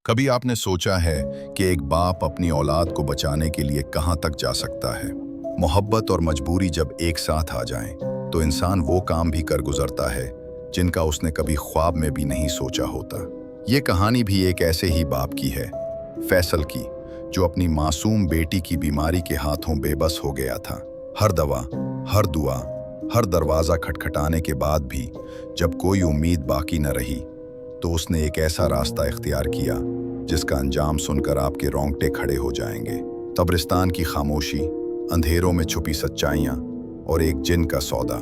कभी आपने सोचा है कि एक बाप अपनी औलाद को बचाने के लिए कहां तक जा सकता है। मोहब्बत और मजबूरी जब एक साथ आ जाएं, तो इंसान वो काम भी कर गुजरता है जिनका उसने कभी ख्वाब में भी नहीं सोचा होता। ये कहानी भी एक ऐसे ही बाप की है, फैसल की, जो अपनी मासूम बेटी की बीमारी के हाथों बेबस हो गया था। हर दवा, हर दुआ, हर दरवाज़ा खटखटाने के बाद भी जब कोई उम्मीद बाकी न रही, तो उसने एक ऐसा रास्ता इख्तियार किया जिसका अंजाम सुनकर आपके रोंगटे खड़े हो जाएंगे। कब्रिस्तान की खामोशी, अंधेरों में छुपी सच्चाइयाँ और एक जिन का सौदा,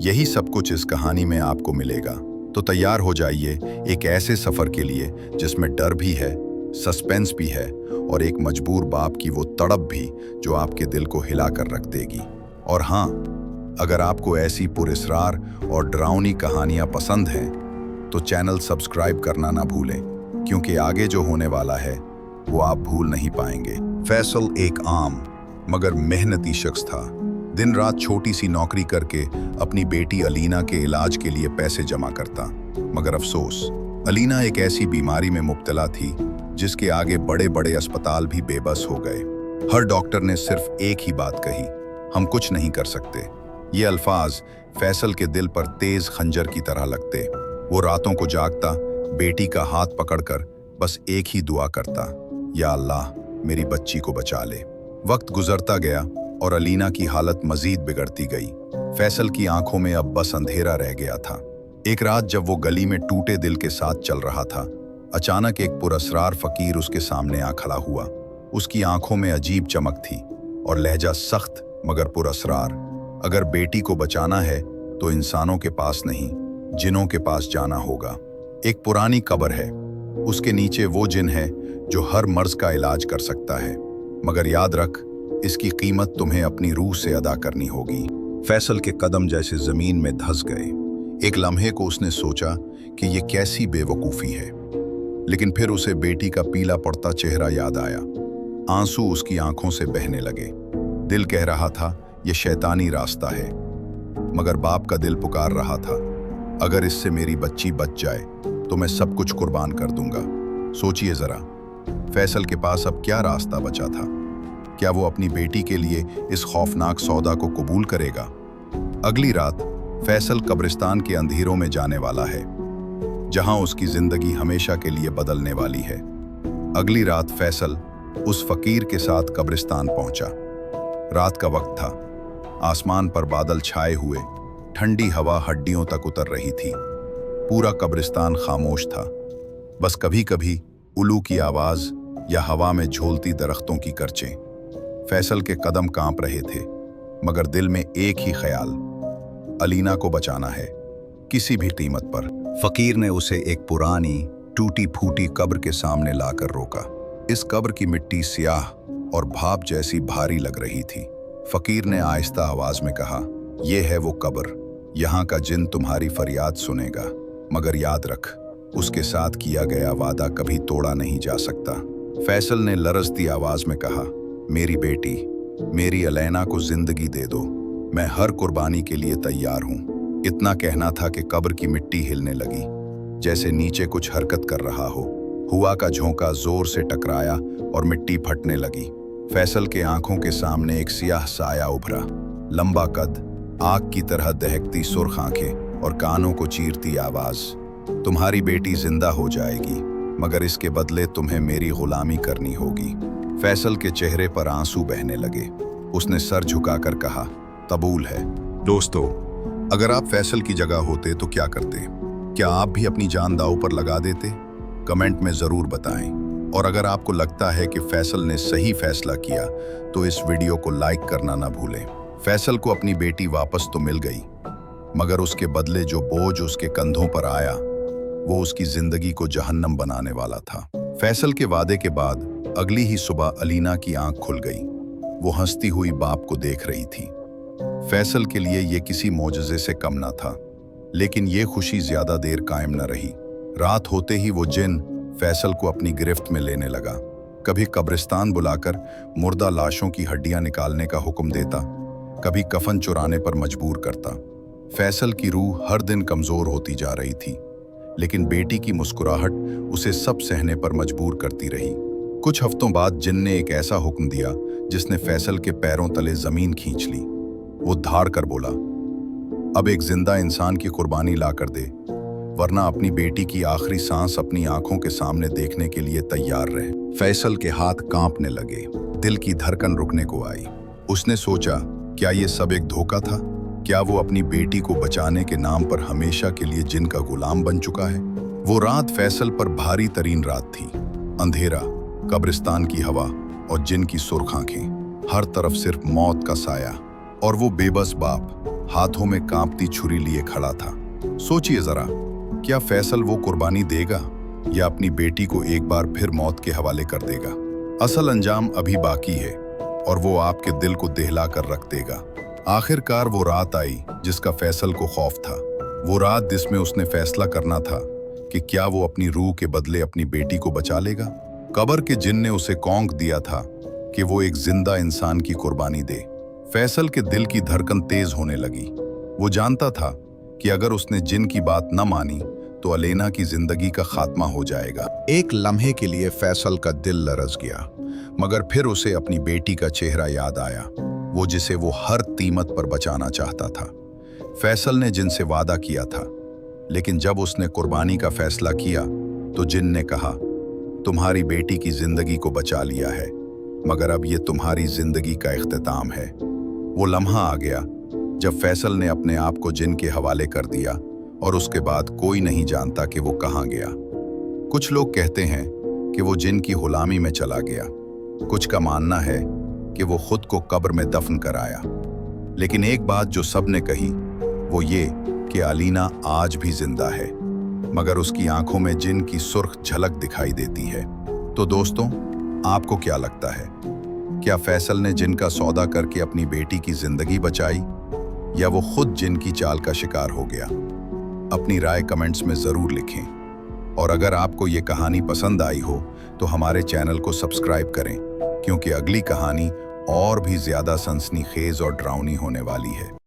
यही सब कुछ इस कहानी में आपको मिलेगा। तो तैयार हो जाइए एक ऐसे सफ़र के लिए जिसमें डर भी है, सस्पेंस भी है और एक मजबूर बाप की वो तड़प भी जो आपके दिल को हिला कर रख देगी। और हाँ, अगर आपको ऐसी पुरस्रार और डरावनी कहानियाँ पसंद हैं तो चैनल सब्सक्राइब करना ना भूलें, क्योंकि आगे जो होने वाला है वो आप भूल नहीं पाएंगे। फैसल एक आम मगर मेहनती शख्स था। दिन रात छोटी सी नौकरी करके अपनी बेटी अलीना के इलाज के लिए पैसे जमा करता, मगर अफसोस, अलीना एक ऐसी बीमारी में मुब्तला थी जिसके आगे बड़े बड़े अस्पताल भी बेबस हो गए। हर डॉक्टर ने सिर्फ एक ही बात कही, हम कुछ नहीं कर सकते। ये अल्फाज फैसल के दिल पर तेज खंजर की तरह लगते। वो रातों को जागता, बेटी का हाथ पकड़कर बस एक ही दुआ करता, या अल्लाह मेरी बच्ची को बचा ले। वक्त गुजरता गया और अलीना की हालत मजीद बिगड़ती गई। फैसल की आंखों में अब बस अंधेरा रह गया था। एक रात जब वो गली में टूटे दिल के साथ चल रहा था, अचानक एक पुरस्रार फकीर उसके सामने आ खड़ा हुआ। उसकी आंखों में अजीब चमक थी और लहजा सख्त मगर पुरस्रार। अगर बेटी को बचाना है तो इंसानों के पास नहीं, जिनों के पास जाना होगा। एक पुरानी कब्र है, उसके नीचे वो जिन है जो हर मर्ज का इलाज कर सकता है, मगर याद रख, इसकी कीमत तुम्हें अपनी रूह से अदा करनी होगी। फैसल के कदम जैसे जमीन में धंस गए। एक लम्हे को उसने सोचा कि ये कैसी बेवकूफ़ी है, लेकिन फिर उसे बेटी का पीला पड़ता चेहरा याद आया। आंसू उसकी आंखों से बहने लगे। दिल कह रहा था ये शैतानी रास्ता है, मगर बाप का दिल पुकार रहा था, अगर इससे मेरी बच्ची बच जाए तो मैं सब कुछ कुर्बान कर दूंगा। सोचिए जरा, फैसल के पास अब क्या रास्ता बचा था? क्या वो अपनी बेटी के लिए इस खौफनाक सौदा को कबूल करेगा? अगली रात फैसल कब्रिस्तान के अंधेरों में जाने वाला है, जहां उसकी जिंदगी हमेशा के लिए बदलने वाली है। अगली रात फैसल उस फकीर के साथ कब्रिस्तान पहुंचा। रात का वक्त था, आसमान पर बादल छाए हुए, ठंडी हवा हड्डियों तक उतर रही थी। पूरा कब्रिस्तान खामोश था, बस कभी कभी उल्लू की आवाज या हवा में झूलती दरख्तों की करचें। फैसल के कदम कांप रहे थे, मगर दिल में एक ही ख्याल, अलीना को बचाना है, किसी भी कीमत पर। फकीर ने उसे एक पुरानी टूटी फूटी कब्र के सामने लाकर रोका। इस कब्र की मिट्टी स्याह और भाप जैसी भारी लग रही थी। फकीर ने आहिस्ता आवाज में कहा, ये है वो कब्र, यहाँ का जिन तुम्हारी फरियाद सुनेगा, मगर याद रख, उसके साथ किया गया वादा कभी तोड़ा नहीं जा सकता। फैसल ने लरजती आवाज में कहा, मेरी बेटी, मेरी अलैना को जिंदगी दे दो, मैं हर कुर्बानी के लिए तैयार हूँ। इतना कहना था कि कब्र की मिट्टी हिलने लगी, जैसे नीचे कुछ हरकत कर रहा हो। हुआ का झोंका जोर से टकराया और मिट्टी फटने लगी। फैसल के आंखों के सामने एक सियाह साया उभरा, लंबा कद, आग की तरह दहकती सुर्ख आंखें और कानों को चीरती आवाज, तुम्हारी बेटी जिंदा हो जाएगी, मगर इसके बदले तुम्हें मेरी गुलामी करनी होगी। फैसल के चेहरे पर आंसू बहने लगे। उसने सर झुकाकर कहा, कबूल है। दोस्तों, अगर आप फैसल की जगह होते तो क्या करते? क्या आप भी अपनी जान दांव पर लगा देते? कमेंट में जरूर बताएं। और अगर आपको लगता है कि फैसल ने सही फैसला किया तो इस वीडियो को लाइक करना ना भूलें। फैसल को अपनी बेटी वापस तो मिल गई, मगर उसके बदले जो बोझ उसके कंधों पर आया वो उसकी जिंदगी को जहन्नम बनाने वाला था। फैसल के वादे के बाद अगली ही सुबह अलीना की आंख खुल गई। वो हंसती हुई बाप को देख रही थी। फैसल के लिए ये किसी मोजज़े से कम ना था, लेकिन ये खुशी ज्यादा देर कायम न रही। रात होते ही वो जिन फैसल को अपनी गिरफ्त में लेने लगा। कभी कब्रिस्तान बुलाकर मुर्दा लाशों की हड्डियां निकालने का हुक्म देता, कभी कफन चुराने पर मजबूर करता। फैसल की रूह हर दिन कमजोर होती जा रही थी, लेकिन बेटी की मुस्कुराहट उसे सब सहने पर मजबूर करती रही। कुछ हफ्तों बाद जिन ने एक ऐसा हुक्म दिया जिसने फैसल के पैरों तले जमीन खींच ली। वो धार कर बोला, अब एक जिंदा इंसान की कुर्बानी ला कर दे, वरना अपनी बेटी की आखिरी सांस अपनी आंखों के सामने देखने के लिए तैयार रहे। फैसल के हाथ कांपने लगे, दिल की धड़कन रुकने को आई। उसने सोचा, क्या ये सब एक धोखा था? क्या वो अपनी बेटी को बचाने के नाम पर हमेशा के लिए जिन का गुलाम बन चुका है? वो रात फैसल पर भारी तरीन रात थी। अंधेरा, कब्रिस्तान की हवा और जिन की सुर्ख आंखें, हर तरफ सिर्फ मौत का साया। और वो बेबस बाप हाथों में कांपती छुरी लिए खड़ा था। सोचिए जरा, क्या फैसल वो कुर्बानी देगा या अपनी बेटी को एक बार फिर मौत के हवाले कर देगा? असल अंजाम अभी बाकी है और वो आपके दिल को दहला कर रख देगा। आखिरकार वो रात आई जिसका फैसल को खौफ था। वो रात जिसमें उसने फैसला करना था कि क्या वो अपनी रूह के बदले अपनी बेटी को बचा लेगा। कब्र के जिन ने उसे कौंक दिया था कि वो एक जिंदा इंसान की कुर्बानी दे। फैसल के दिल की धड़कन तेज होने लगी। वो जानता था कि अगर उसने जिन की बात न मानी तो अलेना की जिंदगी का खात्मा हो जाएगा। एक लम्हे के लिए फैसल का दिल लरज गया, मगर फिर उसे अपनी बेटी का चेहरा याद आया, वो जिसे वो हर कीमत पर बचाना चाहता था। फैसल ने जिन से वादा किया था, लेकिन जब उसने कुर्बानी का फैसला किया तो जिन ने कहा, तुम्हारी बेटी की जिंदगी को बचा लिया है, मगर अब ये तुम्हारी जिंदगी का इख्तिताम है। वो लम्हा आ गया जब फैसल ने अपने आप को जिन के हवाले कर दिया और उसके बाद कोई नहीं जानता कि वो कहाँ गया। कुछ लोग कहते हैं कि वो जिन की गुलामी में चला गया, कुछ का मानना है कि वो खुद को कब्र में दफन कर आया। लेकिन एक बात जो सबने कही वो ये कि अलीना आज भी जिंदा है, मगर उसकी आंखों में जिन की सुर्ख झलक दिखाई देती है। तो दोस्तों, आपको क्या लगता है? क्या फैसल ने जिन का सौदा करके अपनी बेटी की जिंदगी बचाई या वो खुद जिन की चाल का शिकार हो गया? अपनी राय कमेंट्स में जरूर लिखें। और अगर आपको ये कहानी पसंद आई हो तो हमारे चैनल को सब्सक्राइब करें, क्योंकि अगली कहानी और भी ज्यादा सनसनीखेज और डरावनी होने वाली है।